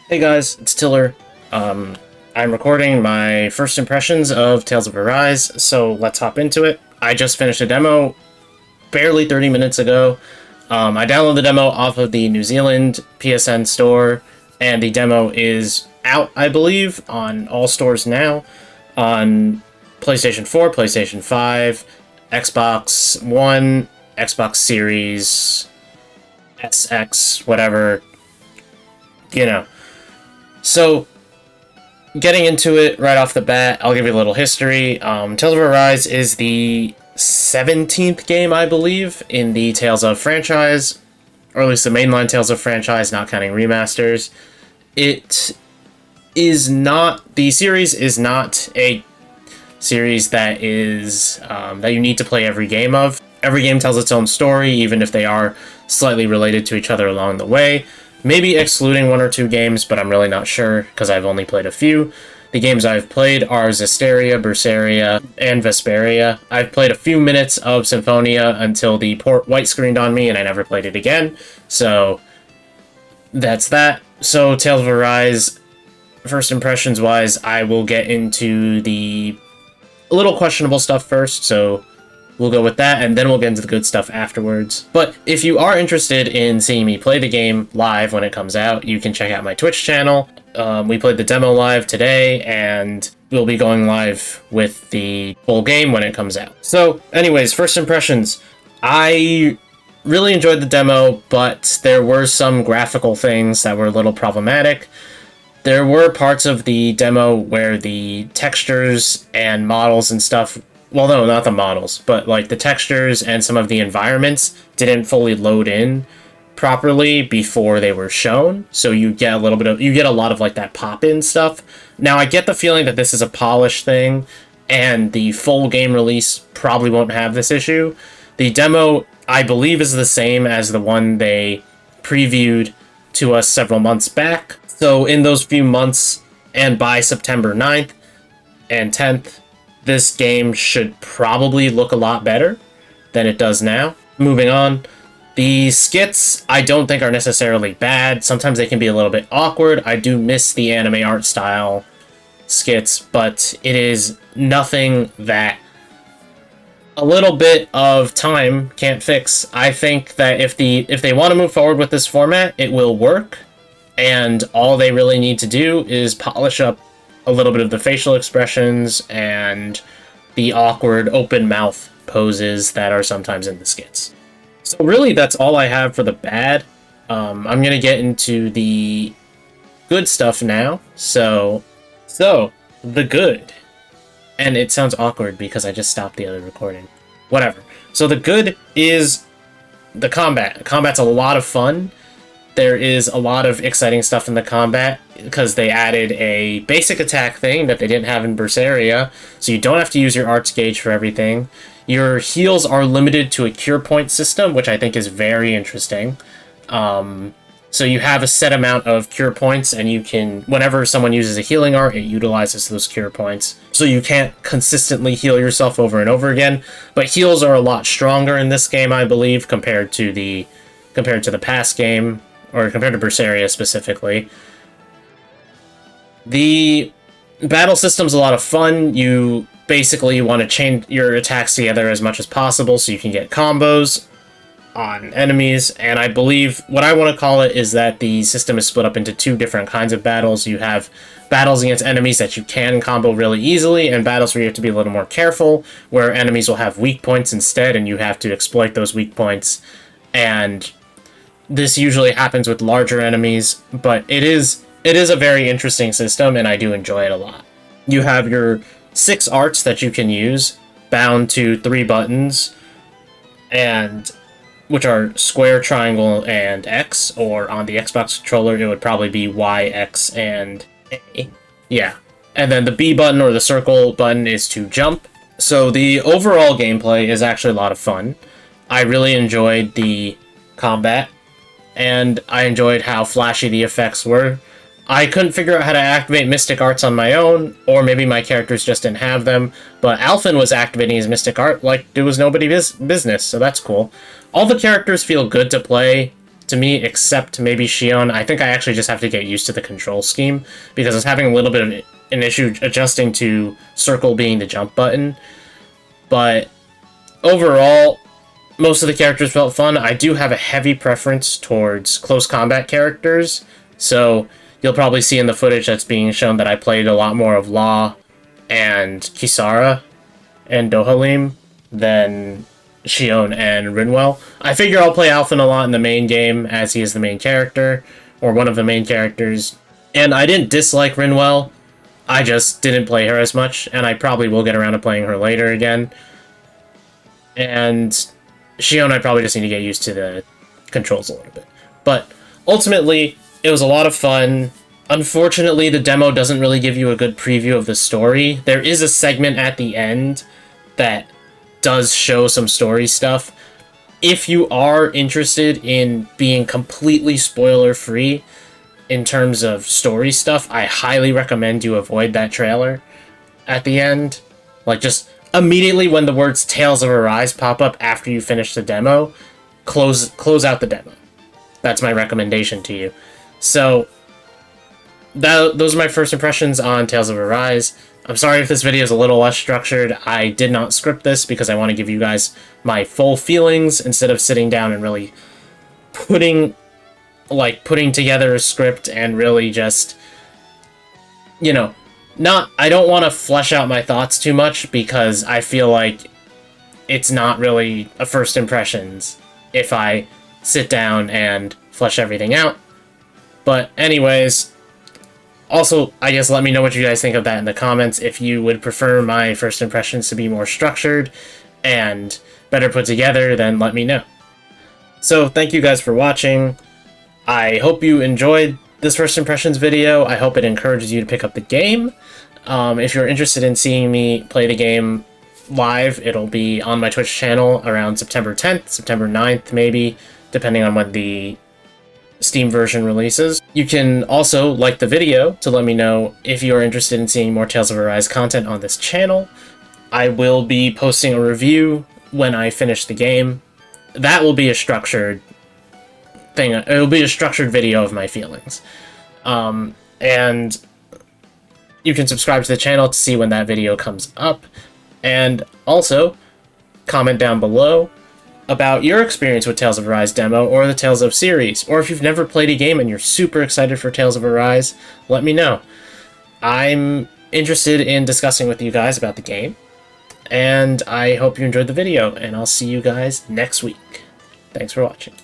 Hey guys, it's Tiller. I'm recording my first impressions of Tales of Arise, so let's hop into it. I just finished a demo barely 30 minutes ago. I downloaded the demo off of the New Zealand PSN store, and the demo is out, I believe, on all stores now, on PlayStation 4, PlayStation 5, Xbox One, Xbox Series, SX, whatever, you know. So, getting into it right off the bat, I'll give you a little history. Tales of Arise is the 17th game, I believe, in the Tales of franchise, or at least the mainline Tales of franchise, not counting remasters. It is not, the series is not a series that is, that you need to play every game of. Every game tells its own story, even if they are slightly related to each other along the way. Maybe excluding one or two games, but I'm really not sure, because I've only played a few. The games I've played are Zestiria, Berseria, and Vesperia. I've played a few minutes of Symphonia until the port white screened on me, and I never played it again. So, that's that. So, Tales of Arise, first impressions-wise, I will get into the little questionable stuff first, so we'll go with that, and then we'll get into the good stuff afterwards. But if you are interested in seeing me play the game live when it comes out, you can check out my Twitch channel. We played the demo live today, and we'll be going live with the full game when it comes out. So, anyways, first impressions. I really enjoyed the demo, but there were some graphical things that were a little problematic. There were parts of the demo where the textures and models and stuff, well, no, not the models, but like the textures and some of the environments didn't fully load in properly before they were shown. So you get a lot of like that pop-in stuff. Now I get the feeling that this is a polished thing and the full game release probably won't have this issue. The demo, I believe, is the same as the one they previewed to us several months back. So in those few months and by September 9th and 10th, this game should probably look a lot better than it does now. Moving on, the skits I don't think are necessarily bad. Sometimes they can be a little bit awkward. I do miss the anime art style skits, but it is nothing that a little bit of time can't fix. I think that if they want to move forward with this format, it will work, and all they really need to do is polish up a little bit of the facial expressions and the awkward open mouth poses that are sometimes in the skits. So really, that's all I have for the bad. I'm going to get into the good stuff now. So, the good. And it sounds awkward because I just stopped the other recording. Whatever. So the good is the combat. Combat's a lot of fun. There is a lot of exciting stuff in the combat because they added a basic attack thing that they didn't have in Berseria, so you don't have to use your arts gauge for everything. Your heals are limited to a cure point system, which I think is very interesting. So you have a set amount of cure points, and you can, whenever someone uses a healing art, it utilizes those cure points. So you can't consistently heal yourself over and over again, but heals are a lot stronger in this game, I believe, compared to the past game, or compared to Berseria specifically. The battle system's a lot of fun. You basically want to chain your attacks together as much as possible so you can get combos on enemies, and I believe what I want to call it is that the system is split up into two different kinds of battles. You have battles against enemies that you can combo really easily, and battles where you have to be a little more careful, where enemies will have weak points instead, and you have to exploit those weak points. And this usually happens with larger enemies, but it is a very interesting system, and I do enjoy it a lot. You have your 6 arts that you can use, bound to 3 buttons, and which are square, triangle, and X, or on the Xbox controller it would probably be Y, X, and A. Yeah. And then the B button, or the circle button, is to jump. So the overall gameplay is actually a lot of fun. I really enjoyed the combat, and I enjoyed how flashy the effects were. I couldn't figure out how to activate Mystic Arts on my own, or maybe my characters just didn't have them, but Alphen was activating his Mystic Art like it was nobody's business, so that's cool. All the characters feel good to play. to me, except maybe Shionne. I think I actually just have to get used to the control scheme, because I was having a little bit of an issue adjusting to circle being the jump button. But overall, most of the characters felt fun. I do have a heavy preference towards close combat characters, so you'll probably see in the footage that's being shown that I played a lot more of Law and Kisara and Dohalim than Shionne and Rinwell. I figure I'll play Alphen a lot in the main game, as he is the main character, or one of the main characters. And I didn't dislike Rinwell, I just didn't play her as much, and I probably will get around to playing her later again. And Shionne, I probably just need to get used to the controls a little bit. But ultimately, it was a lot of fun. Unfortunately, the demo doesn't really give you a good preview of the story. There is a segment at the end that does show some story stuff. If you are interested in being completely spoiler-free in terms of story stuff, I highly recommend you avoid that trailer at the end. Like, just immediately when the words Tales of Arise pop up after you finish the demo, close out the demo. That's my recommendation to you. So, those are my first impressions on Tales of Arise. I'm sorry if this video is a little less structured. I did not script this because I want to give you guys my full feelings instead of sitting down and really putting together a script and really just, you know, I don't want to flesh out my thoughts too much, because I feel like it's not really a first impressions if I sit down and flesh everything out. But anyways, also, I guess let me know what you guys think of that in the comments. If you would prefer my first impressions to be more structured and better put together, then let me know. So, thank you guys for watching. I hope you enjoyed this first impressions video. I hope it encourages you to pick up the game. If you're interested in seeing me play the game live, it'll be on my Twitch channel around September 10th, September 9th maybe, depending on when the Steam version releases. You can also like the video to let me know if you're interested in seeing more Tales of Arise content on this channel. I will be posting a review when I finish the game. That will be a structured thing. It'll be a structured video of my feelings. And you can subscribe to the channel to see when that video comes up. And also, comment down below about your experience with Tales of Arise demo or the Tales of series. Or if you've never played a game and you're super excited for Tales of Arise, let me know. I'm interested in discussing with you guys about the game. And I hope you enjoyed the video, and I'll see you guys next week. Thanks for watching.